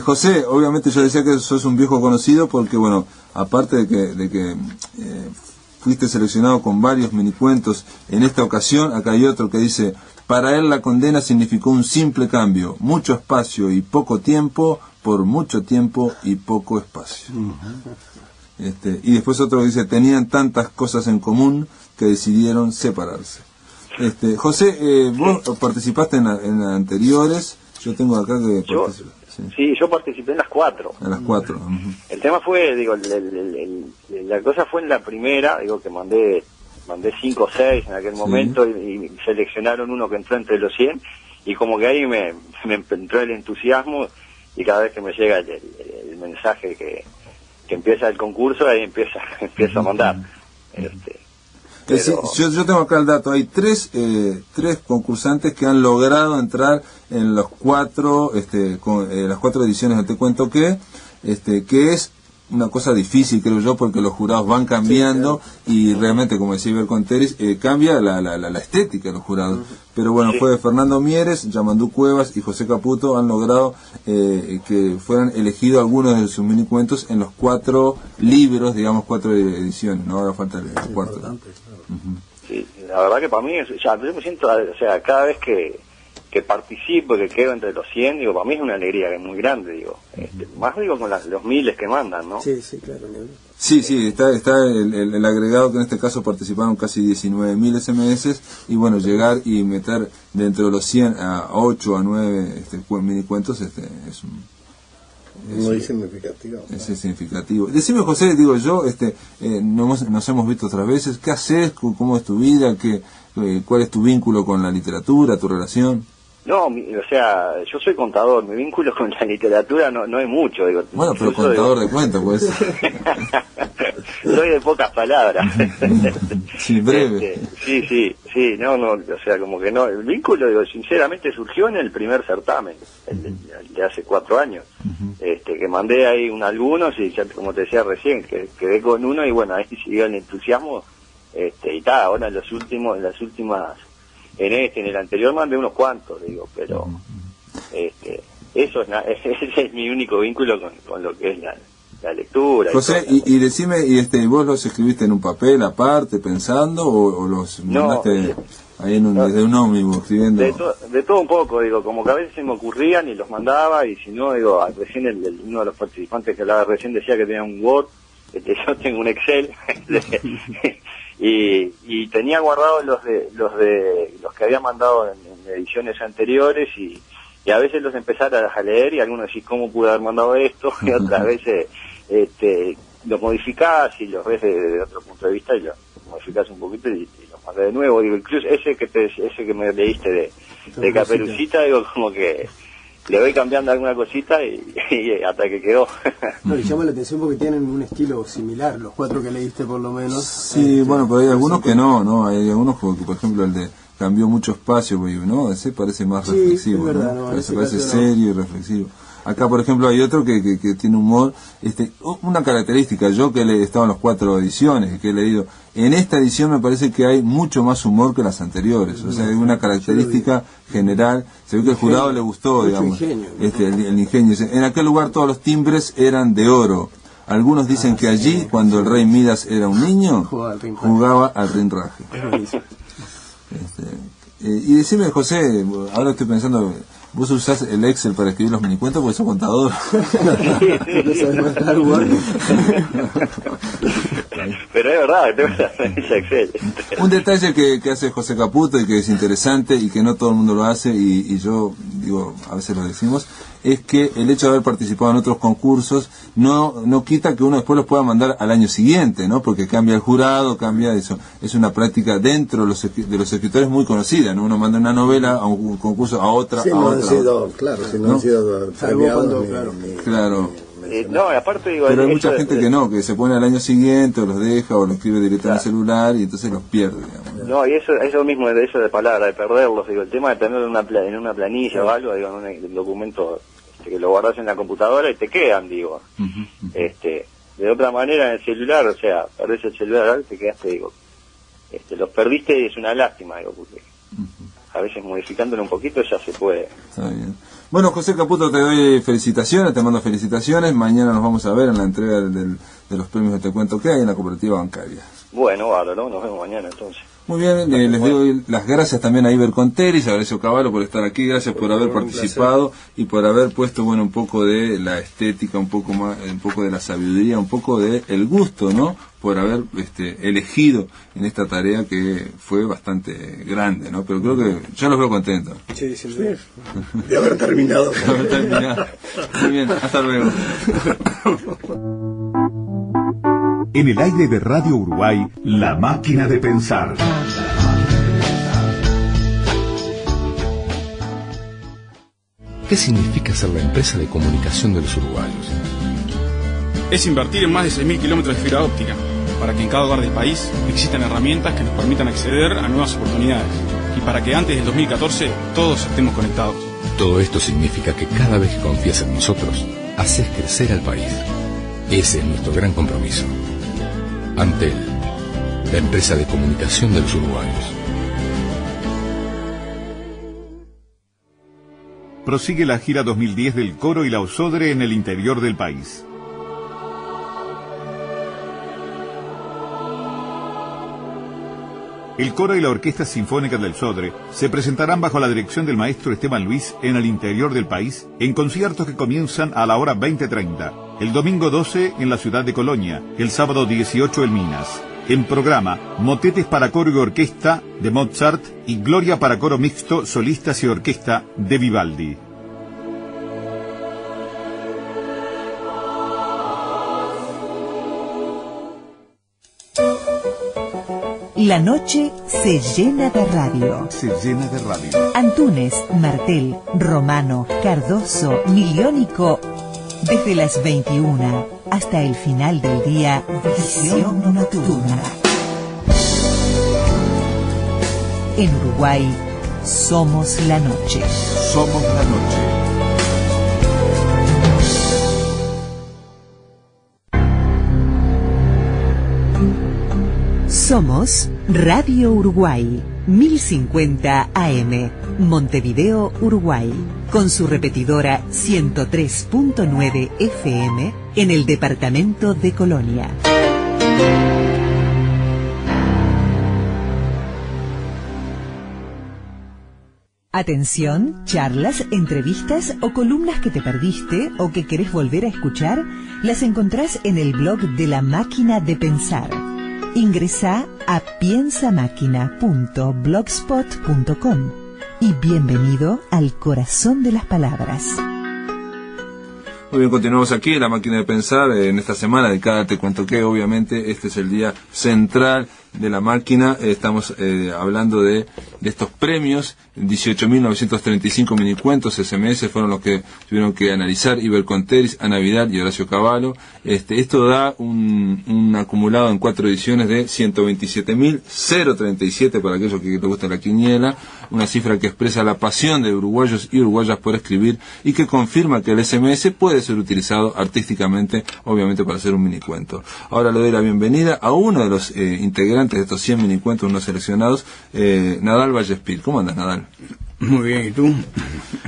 José, obviamente yo decía que sos un viejo conocido porque, bueno, aparte de que fuiste seleccionado con varios minicuentos, en esta ocasión acá hay otro que dice: para él la condena significó un simple cambio, mucho espacio y poco tiempo por mucho tiempo y poco espacio. Y después otro que dice: tenían tantas cosas en común que decidieron separarse. José, vos participaste en las anteriores. Yo tengo acá que Sí, yo participé en las 4. En las 4. El tema fue, la cosa fue en la primera, que mandé 5 o 6 en aquel momento y seleccionaron uno que entró entre los 100 y como que ahí me entró el entusiasmo y cada vez que me llega el mensaje que empieza el concurso, ahí empiezo a mandar. Yo tengo acá el dato. Hay tres concursantes que han logrado entrar en los 4 las 4 ediciones de Te Cuento Que es una cosa difícil, creo yo, porque los jurados van cambiando y realmente, como decía Iber Conteris, cambia la estética de los jurados. Pero bueno, fue Fernando Mieres, Yamandú Cuevas y José Caputo han logrado que fueran elegidos algunos de sus minicuentos en los 4 libros, digamos 4 ediciones, no ahora falta el cuarto. Sí, la verdad que para mí, yo me siento, cada vez que que participo, que quedo entre los 100, digo, para mí es una alegría que es muy grande, digo. Más digo con los miles que mandan, ¿no? Sí, claro. Sí, está el agregado que en este caso participaron casi 19.000 SMS, y bueno, llegar y meter dentro de los 100 a 8 a 9 mini cuentos es muy significativo. Es significativo. Decime, José, digo yo, nos hemos visto otras veces, ¿qué haces? ¿Cómo es tu vida? ¿Cuál es tu vínculo con la literatura, tu relación? No, o sea, yo soy contador, mi vínculo con la literatura no es mucho, digo. Bueno, pero contador de cuentos, pues. Soy de pocas palabras. Sí, breve. Sí, no, o sea, como que no, el vínculo, digo, sinceramente surgió en el primer certamen, el de hace 4 años, que mandé ahí algunos, y ya, como te decía recién, que quedé con uno, y bueno, ahí siguió el entusiasmo, y tal, ahora en las últimas, en el anterior mandé unos cuantos, digo, pero eso ese es mi único vínculo con lo que es la lectura. José, y decime, ¿vos los escribiste en un papel aparte, pensando, o los mandaste ahí desde un ómnibus escribiendo? De todo un poco, digo, como que a veces se me ocurrían y los mandaba, y si no, digo, recién uno de los participantes que hablaba recién decía que tenía un Word, yo tengo un Excel, y tenía guardados los que había mandado en ediciones anteriores, y a veces los empezara a leer, y algunos decís, ¿cómo pude haber mandado esto? Y otras veces los modificás y los ves de otro punto de vista, y los modificás un poquito y los mandé de nuevo. Digo, incluso ese que me leíste de Caperucita, digo, como que le voy cambiando alguna cosita y hasta que quedó. No, y llama la atención porque tienen un estilo similar, los 4 que leíste por lo menos. Sí, bueno, pero hay algunos que no, hay algunos que, por ejemplo, el de cambió mucho espacio, ¿no? Ese parece más reflexivo, es verdad, ¿no? Parece serio y reflexivo. Acá, por ejemplo, hay otro que tiene humor, una característica, yo que he estado en las 4 ediciones, que he leído, en esta edición me parece que hay mucho más humor que las anteriores, o sea, hay una característica general, se ve que el jurado le gustó, digamos, el ingenio. En aquel lugar todos los timbres eran de oro. Algunos dicen que allí, cuando el rey Midas era un niño, jugaba al rinraje. Y decime, José, ahora estoy pensando, vos usás el Excel para escribir los minicuentos porque sos contador. Pero es verdad, es Excel. Un detalle que hace José Caputo y que es interesante y que no todo el mundo lo hace, y yo digo, a veces lo decimos, es que el hecho de haber participado en otros concursos no quita que uno después los pueda mandar al año siguiente, ¿no? Porque cambia el jurado, cambia eso. Es una práctica dentro de los escritores muy conocida, ¿no? Uno manda una novela a un concurso, a otra, sí, a otra. No han sido premiados. Claro. No, aparte digo... Pero hay mucha gente que se pone al año siguiente, o los deja, o lo escribe directo en el celular, y entonces los pierde, digamos. No, y eso mismo, de eso de palabra, de perderlos, digo, el tema de tenerlo en una planilla o algo, digo, en un documento que lo guardas en la computadora y te quedan, digo. De otra manera en el celular, o sea, perdés el celular, te quedaste, digo, los perdiste y es una lástima, digo, porque a veces modificándolo un poquito ya se puede. Está bien. Bueno, José Caputo, te doy felicitaciones, te mando felicitaciones. Mañana nos vamos a ver en la entrega de los premios de Te Cuento que hay en la cooperativa bancaria. Bueno, bárbaro, nos vemos mañana entonces. Muy bien, les doy las gracias también a Iber Conteris, a Horacio Cavallo por estar aquí, gracias por haber participado y por haber puesto, bueno, un poco de la estética, un poco de la sabiduría, un poco de el gusto, ¿no? Por haber elegido en esta tarea que fue bastante grande, ¿no? Pero creo que yo los veo contentos. Sí, sí. De haber terminado. Muy bien, hasta luego. En el aire de Radio Uruguay, La Máquina de Pensar. ¿Qué significa ser la empresa de comunicación de los uruguayos? Es invertir en más de 6.000 kilómetros de fibra óptica, para que en cada hogar del país existan herramientas que nos permitan acceder a nuevas oportunidades, y para que antes del 2014 todos estemos conectados. Todo esto significa que cada vez que confías en nosotros, haces crecer al país. Ese es nuestro gran compromiso. Antel, la empresa de comunicación de los uruguayos. Prosigue la gira 2010 del Coro y la Osodre en el interior del país. El coro y la Orquesta Sinfónica del Sodre se presentarán bajo la dirección del maestro Esteban Luis en el interior del país en conciertos que comienzan a la hora 20:30. El domingo 12 en la ciudad de Colonia, el sábado 18 en Minas. En programa, motetes para coro y orquesta de Mozart y Gloria para coro mixto, solistas y orquesta de Vivaldi. La noche se llena de radio. Se llena de radio. Antunes, Martel, Romano, Cardoso, Miliónico. Desde las 21 hasta el final del día, Visión Nocturna. En Uruguay, somos la noche. Somos la noche. Somos Radio Uruguay, 1050 AM, Montevideo, Uruguay, con su repetidora 103.9 FM en el departamento de Colonia. Atención, charlas, entrevistas o columnas que te perdiste o que querés volver a escuchar, las encontrás en el blog de La Máquina de Pensar. Ingresá a piensamáquina.blogspot.com y bienvenido al corazón de las palabras. Muy bien, continuamos aquí en La Máquina de Pensar, en esta semana dedicada a Te Cuento Que. Obviamente este es el día central de La Máquina. Estamos hablando de estos premios. 18.935 minicuentos SMS fueron los que tuvieron que analizar Iber Conteris, Ana Vidal y Horacio Cavallo. Esto da un acumulado en 4 ediciones de 127.037 para aquellos que les gusta la quiniela, una cifra que expresa la pasión de uruguayos y uruguayas por escribir y que confirma que el SMS puede ser utilizado artísticamente, obviamente para hacer un minicuento. Ahora le doy la bienvenida a uno de los integrantes de estos 100 minicuentos no seleccionados, Nadal Vallespir. ¿Cómo andas, Nadal? Muy bien, ¿y tú?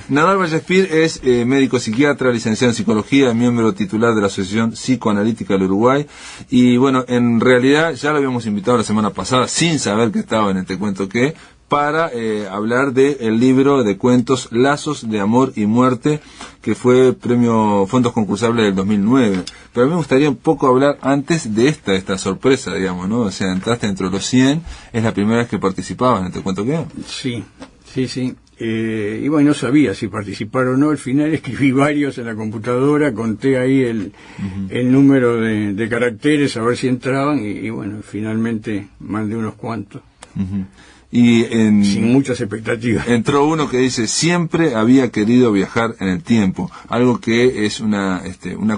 Nadal Vallespir es médico psiquiatra, licenciado en psicología, miembro titular de la Asociación Psicoanalítica del Uruguay. Y bueno, en realidad ya lo habíamos invitado la semana pasada, sin saber que estaba en el Te Cuento Que, para hablar del libro de cuentos Lazos de Amor y Muerte, que fue premio Fondos Concursables del 2009. Pero a mí me gustaría un poco hablar antes de esta sorpresa, digamos, ¿no? O sea, entraste dentro de los 100, es la primera vez que participabas en el Te Cuento Que. Sí. Y bueno, no sabía si participar o no. Al final escribí varios en la computadora, conté ahí el número de caracteres a ver si entraban y bueno, finalmente mandé unos cuantos. Sin muchas expectativas. Entró uno que dice: siempre había querido viajar en el tiempo, algo que es una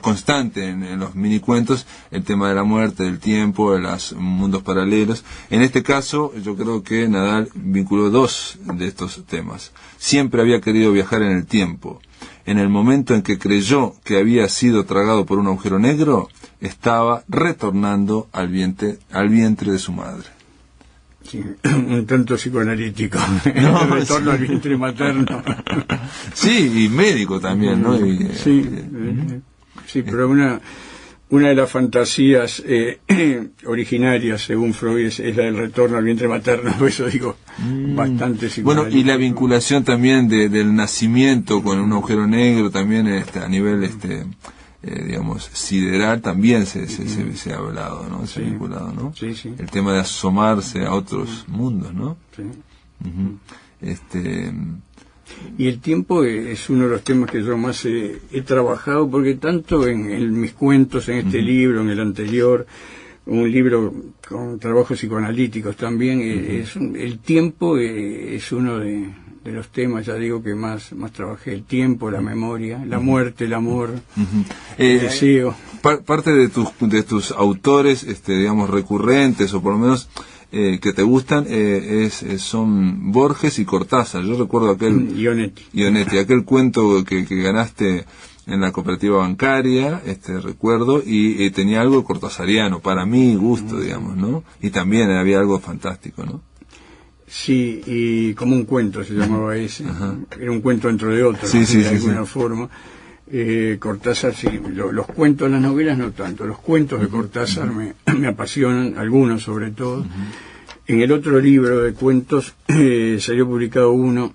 constante en los minicuentos, el tema de la muerte, del tiempo, de los mundos paralelos. En este caso yo creo que Nadal vinculó 2 de estos temas. Siempre había querido viajar en el tiempo. En el momento en que creyó que había sido tragado por un agujero negro, estaba retornando al vientre de su madre. Sí, un tanto psicoanalítico. El retorno al vientre materno. Sí, y médico también, ¿no? Sí, pero una de las fantasías originarias, según Freud, es la del retorno al vientre materno. Por eso digo, bastante psicoanalítico. Bueno, y la vinculación también del nacimiento con un agujero negro, también a nivel digamos, sideral, también se ha hablado, ¿no? Se ha vinculado, ¿no? Sí. El tema de asomarse a otros mundos, ¿no? Sí. Y el tiempo es uno de los temas que yo más he trabajado, porque tanto en mis cuentos, en este libro, en el anterior, un libro con trabajos psicoanalíticos también, el tiempo es uno de los temas, ya digo, que más trabajé. El tiempo, la memoria, la muerte, el amor, el deseo. Parte de tus autores, digamos, recurrentes, o por lo menos que te gustan, son Borges y Cortázar. Yo recuerdo aquel Ionetti, aquel cuento que ganaste en la cooperativa bancaria, recuerdo, y tenía algo cortasariano, para mi gusto, digamos, ¿no? Y también había algo fantástico, ¿no? Sí, y como un cuento se llamaba ese. Era un cuento dentro de otro, de alguna forma. Cortázar, sí, los cuentos, las novelas no tanto. Los cuentos de Cortázar me apasionan, algunos sobre todo. En el otro libro de cuentos salió publicado uno,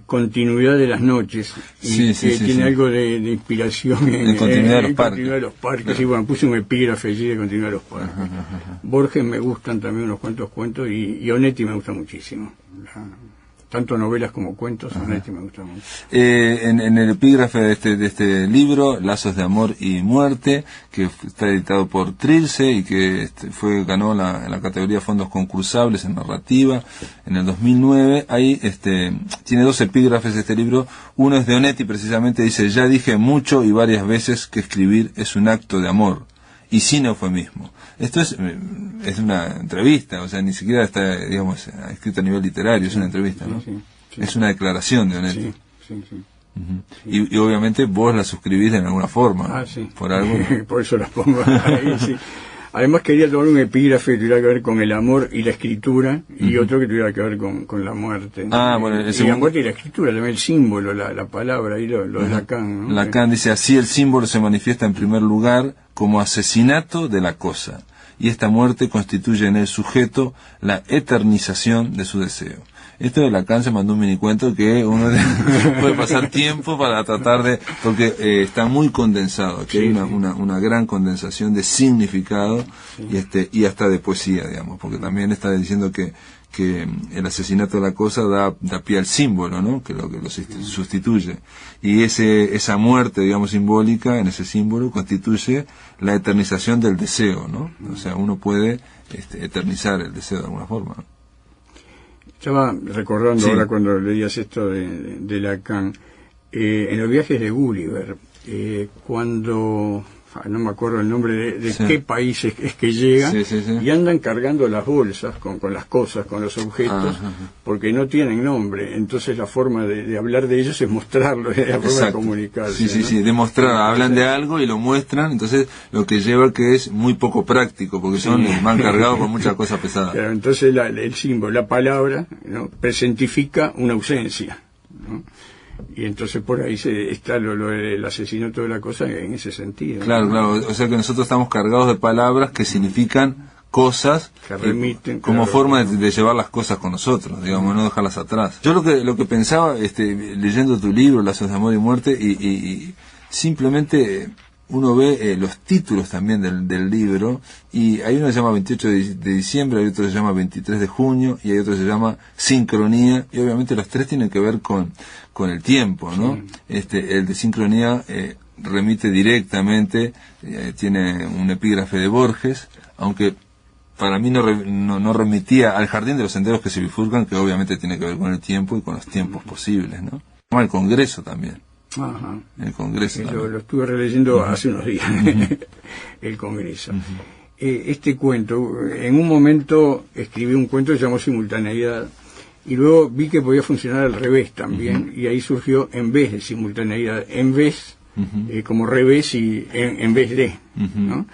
Continuidad de las noches, y tiene algo de inspiración en Continuidad de los Parques. Continuidad de los Parques. Sí, bueno, puse un epígrafe allí de Continuidad de los Parques. Borges me gustan también unos cuantos cuentos, y Onetti me gusta muchísimo. Tanto novelas como cuentos, Onetti me gusta mucho. En el epígrafe de este libro, Lazos de Amor y Muerte, que está editado por Trilce y que ganó en la categoría Fondos Concursables en Narrativa en el 2009, ahí tiene 2 epígrafes este libro. Uno es de Onetti, precisamente, dice: ya dije mucho y varias veces que escribir es un acto de amor, y sin eufemismo. Esto es una entrevista, o sea, ni siquiera está, digamos, escrito a nivel literario, es una entrevista, ¿no? Sí. Es una declaración de Onetti. Sí. Y obviamente vos la suscribís en alguna forma. Por algo. Por eso las pongo ahí, sí. Además quería tomar un epígrafe que tuviera que ver con el amor y la escritura, y otro que tuviera que ver con la muerte, ¿no? Bueno, y la muerte y la escritura, también el símbolo, la palabra, ahí lo de Lacan, ¿no? Lacan dice: así el símbolo se manifiesta en primer lugar como asesinato de la cosa, y esta muerte constituye en el sujeto la eternización de su deseo. Esto de Lacan se mandó un minicuento que uno puede pasar tiempo para tratar de... porque está muy condensado, aquí hay una gran condensación de significado y hasta de poesía, digamos, porque también está diciendo que el asesinato de la cosa da pie al símbolo, ¿no? Que lo sustituye. Y esa muerte, digamos, simbólica en ese símbolo constituye la eternización del deseo, ¿no? O sea, uno puede eternizar el deseo de alguna forma, ¿no? Estaba recordando ahora cuando leías esto de Lacan, en los viajes de Gulliver, cuando, no me acuerdo el nombre de qué país es que llegan, y andan cargando las bolsas con las cosas, con los objetos, porque no tienen nombre. Entonces la forma de hablar de ellos es mostrarlo, es la forma de comunicarse. Sí, demostrar, hablan de algo y lo muestran, entonces lo que lleva que es muy poco práctico, porque van cargados con muchas cosas pesadas. Claro, entonces el símbolo, la palabra, ¿no?, presentifica una ausencia, ¿no? Y entonces por ahí está lo del asesinato de la cosa en ese sentido. Claro, o sea que nosotros estamos cargados de palabras que significan cosas que remiten, como forma de llevar las cosas con nosotros, digamos, no dejarlas atrás. Yo lo que pensaba, leyendo tu libro, Lazos de Amor y Muerte, y simplemente uno ve los títulos también del libro, y hay uno que se llama 28 de diciembre, hay otro que se llama 23 de junio, y hay otro que se llama Sincronía, y obviamente los tres tienen que ver con el tiempo, ¿no? El de Sincronía remite directamente, tiene un epígrafe de Borges, aunque para mí no remitía al Jardín de los Senderos que se bifurcan, que obviamente tiene que ver con el tiempo y con los tiempos posibles, ¿no? El Congreso también. El Congreso lo estuve releyendo hace unos días. El Congreso. Este cuento, en un momento escribí un cuento que se llamó Simultaneidad, y luego vi que podía funcionar al revés también, y ahí surgió En vez de simultaneidad, en vez, como revés y en vez de, ¿no?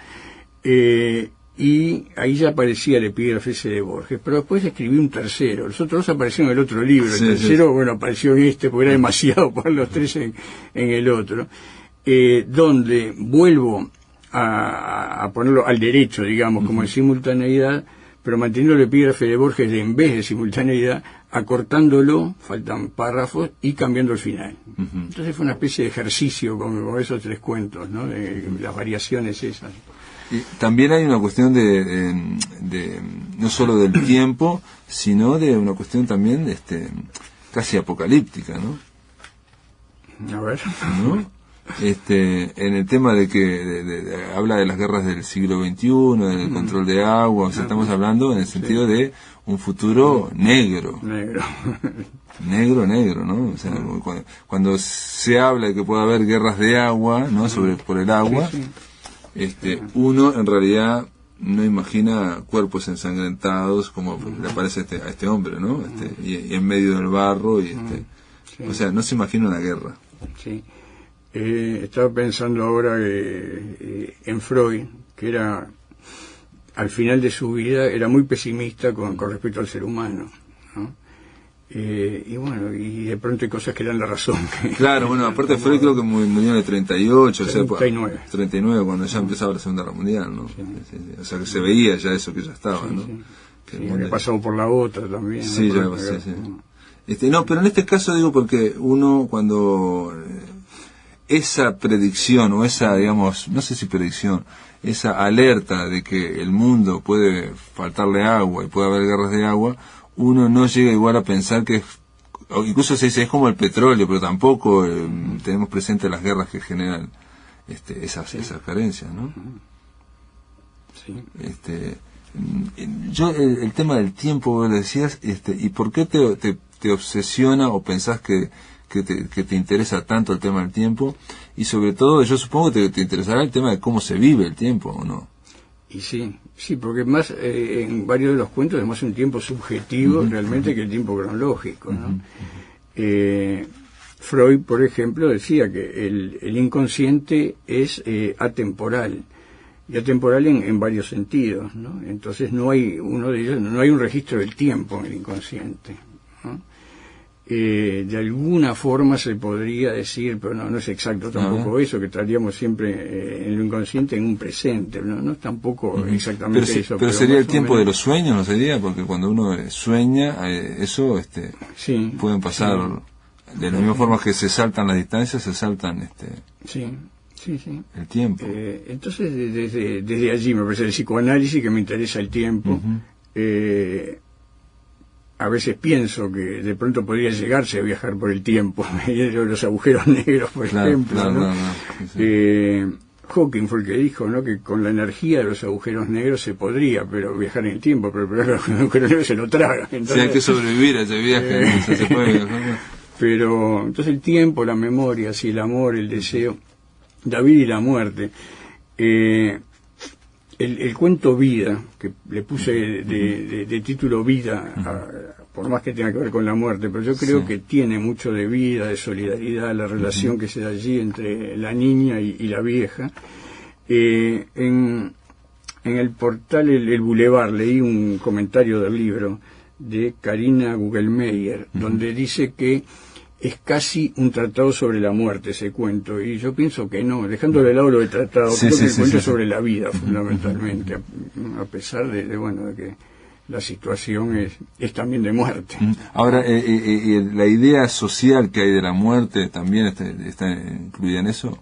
Y ahí ya aparecía el epígrafe ese de Borges, pero después escribí un tercero. Los otros dos aparecieron en el otro libro, el tercero, bueno, apareció en porque era demasiado para los tres en el otro, donde vuelvo a ponerlo al derecho, digamos, como en simultaneidad, pero manteniendo el epígrafe de Borges de en vez de simultaneidad, acortándolo, faltan párrafos, y cambiando el final. Entonces fue una especie de ejercicio con esos tres cuentos, ¿no? De las variaciones esas. Y también hay una cuestión de no solo del tiempo, sino de una cuestión también casi apocalíptica, ¿no? A ver. ¿No? En el tema de que habla de las guerras del siglo XXI, del control de agua, o sea, estamos hablando en el sentido de un futuro negro, ¿no? O sea, cuando se habla de que puede haber guerras de agua, ¿no? Por el agua, uno en realidad no imagina cuerpos ensangrentados como le parece a este hombre, ¿no? Y en medio del barro, o sea, no se imagina una guerra. Sí. Estaba pensando ahora en Freud, que era, al final de su vida, era muy pesimista con respecto al ser humano, ¿no? Y bueno, y de pronto hay cosas que dan la razón. Claro, bueno, aparte Freud creo que murió en el 38, 39. 39, cuando ya empezaba la Segunda Guerra Mundial, ¿no? Sí. O sea, que se veía ya eso que ya estaba, ¿no? que sí, he pasado por la otra también. Sí, ¿no? ya lo pasé, sí. No, pero en este caso digo porque uno cuando esa predicción o esa, digamos, no sé si predicción, esa alerta de que el mundo puede faltarle agua y puede haber guerras de agua, uno no llega igual a pensar que o incluso se dice es como el petróleo, pero tampoco tenemos presente las guerras que generan esas carencias, ¿no? Sí. Yo el tema del tiempo, vos lo decías, ¿y por qué te obsesiona o pensás que te interesa tanto el tema del tiempo? Y sobre todo, yo supongo que te interesará el tema de cómo se vive el tiempo, ¿o no? Y sí, porque más en varios de los cuentos es más un tiempo subjetivo realmente que el tiempo cronológico, ¿no? Freud, por ejemplo, decía que el inconsciente es atemporal, y atemporal en varios sentidos, ¿no? Entonces no hay uno de ellos, no hay un registro del tiempo en el inconsciente, ¿no? De alguna forma se podría decir, pero no es exacto tampoco eso, que traeríamos siempre en lo inconsciente en un presente, no es tampoco exactamente eso. Pero sería el tiempo de los sueños, ¿no sería? Porque cuando uno sueña, eso sí, pueden pasar, sí, de la misma forma que se saltan las distancias, se saltan sí. el tiempo. Entonces desde allí me parece el psicoanálisis que me interesa el tiempo. A veces pienso que de pronto podría llegarse a viajar por el tiempo, los agujeros negros, por ejemplo, ¿no? Hawking fue el que dijo, ¿no?, que con la energía de los agujeros negros se podría pero viajar en el tiempo, pero los agujeros negros se lo tragan. Entonces, sí, hay que sobrevivir a ese viaje, se puede viajar. Pero entonces el tiempo, la memoria, sí, el amor, el deseo, la vida y la muerte. El cuento Vida, que le puse de título Vida, por más que tenga que ver con la muerte, pero yo creo que tiene mucho de vida, de solidaridad, la relación que se da allí entre la niña y la vieja. En el portal El Boulevard leí un comentario del libro de Karina Gugelmeyer, donde dice que es casi un tratado sobre la muerte ese cuento, y yo pienso que no, dejando de lado lo del tratado, creo que el cuento es sobre la vida fundamentalmente, a pesar de que la situación es también de muerte. Ahora, la idea social que hay de la muerte también está incluida en eso.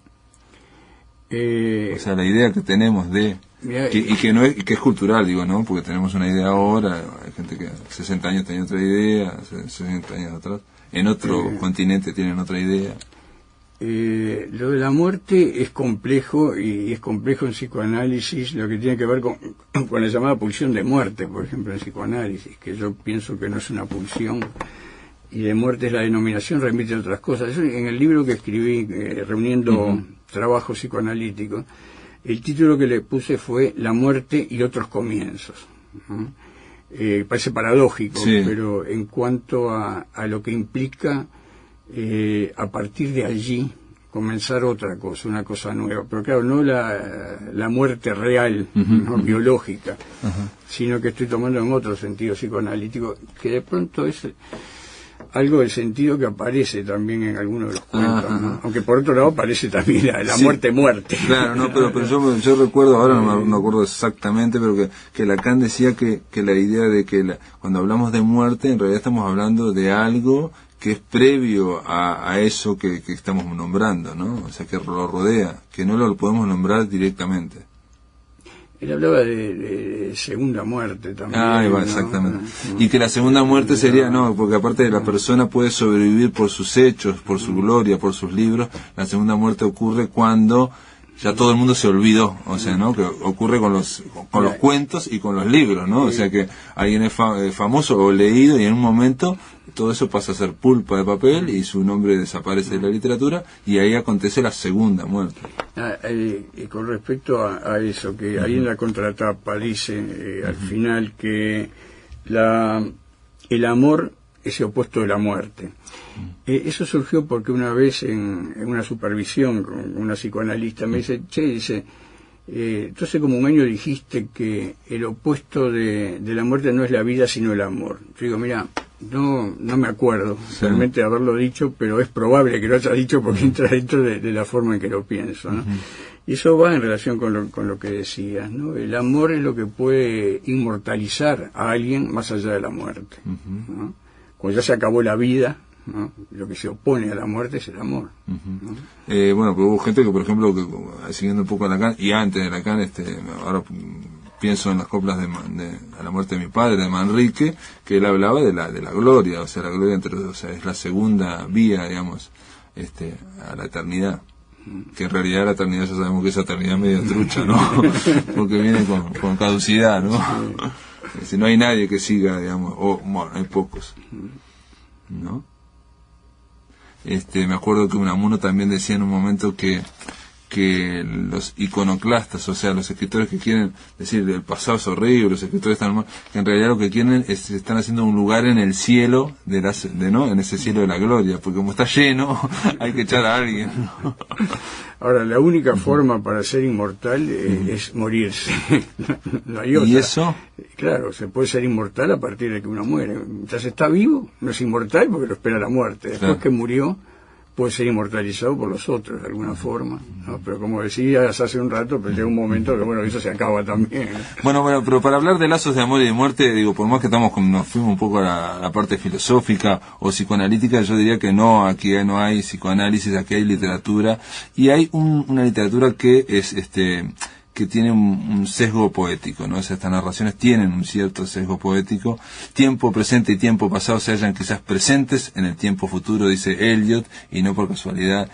O sea, la idea que tenemos de que es cultural, digo, ¿no? Porque tenemos una idea ahora, hay gente que 60 años tenía otra idea, 60 años atrás. En otro continente tienen otra idea. Lo de la muerte es complejo, y es complejo en psicoanálisis, lo que tiene que ver con la llamada pulsión de muerte, por ejemplo, en psicoanálisis, que yo pienso que no es una pulsión, y de muerte es la denominación, remite a otras cosas. Eso, en el libro que escribí, reuniendo trabajos psicoanalíticos, el título que le puse fue La muerte y otros comienzos. Parece paradójico, pero en cuanto a lo que implica a partir de allí comenzar otra cosa, una cosa nueva, pero claro, no la muerte real, no biológica, sino que estoy tomando en otro sentido psicoanalítico, que de pronto es algo del sentido que aparece también en algunos de los cuentos, ¿no? Aunque por otro lado aparece también la muerte. Claro, no, pero yo recuerdo, ahora no me acuerdo exactamente, pero que Lacan decía que la idea de que cuando hablamos de muerte, en realidad estamos hablando de algo que es previo a eso que estamos nombrando, ¿no? O sea, que lo rodea, que no lo podemos nombrar directamente. Él hablaba de segunda muerte también. ¿no? Exactamente. Y que la segunda muerte sería, porque aparte de la persona puede sobrevivir por sus hechos, por su gloria, por sus libros, la segunda muerte ocurre cuando ya todo el mundo se olvidó, o sea, ¿no? Que ocurre con los cuentos y con los libros, ¿no? O sea, que alguien es famoso o leído y en un momento todo eso pasa a ser pulpa de papel y su nombre desaparece de la literatura y ahí acontece la segunda muerte. Y con respecto a eso, que ahí en la contratapa dice al final que el amor es opuesto de la muerte. Eso surgió porque una vez en una supervisión con una psicoanalista me dice, tú hace como un año dijiste que el opuesto de la muerte no es la vida sino el amor. Yo digo, mira, no me acuerdo realmente de haberlo dicho, pero es probable que lo haya dicho porque entra dentro de la forma en que lo pienso, ¿no? Y eso va en relación con lo que decías, ¿no? El amor es lo que puede inmortalizar a alguien más allá de la muerte, ¿no? Cuando ya se acabó la vida, ¿no? Lo que se opone a la muerte es el amor, ¿no? Bueno, pero hubo gente que, por ejemplo, siguiendo un poco a Lacan, y antes de Lacan, ahora pienso en las coplas a la muerte de mi padre, de Manrique, que él hablaba de la gloria, o sea, la gloria es la segunda vía, digamos, a la eternidad. Que en realidad la eternidad ya sabemos que es eternidad medio trucha, ¿no? Porque viene con caducidad, ¿no? Si no hay nadie que siga, digamos, bueno, hay pocos, ¿no? Me acuerdo que Unamuno también decía en un momento que los iconoclastas, o sea, los escritores que quieren decir el pasado es horrible, los escritores están mal, que en realidad lo que quieren es están haciendo un lugar en el cielo ¿no? En ese cielo de la gloria, porque como está lleno hay que echar a alguien, ¿no? Ahora, la única forma para ser inmortal es morirse. No hay otra. ¿Y eso? Claro, se puede ser inmortal a partir de que uno muere. Mientras está vivo, no es inmortal porque lo espera la muerte. Después que murió, puede ser inmortalizado por los otros de alguna forma, ¿no? Pero como decías hace un rato, pues llega un momento que, bueno, eso se acaba también. Bueno, pero para hablar de lazos de amor y de muerte, digo, por más que nos fuimos un poco a la parte filosófica o psicoanalítica, yo diría que no, aquí no hay psicoanálisis, aquí hay literatura, y hay una literatura que es que tiene un sesgo poético, ¿no? O sea, estas narraciones tienen un cierto sesgo poético. Tiempo presente y tiempo pasado se hallan quizás presentes en el tiempo futuro, dice Eliot, y no por casualidad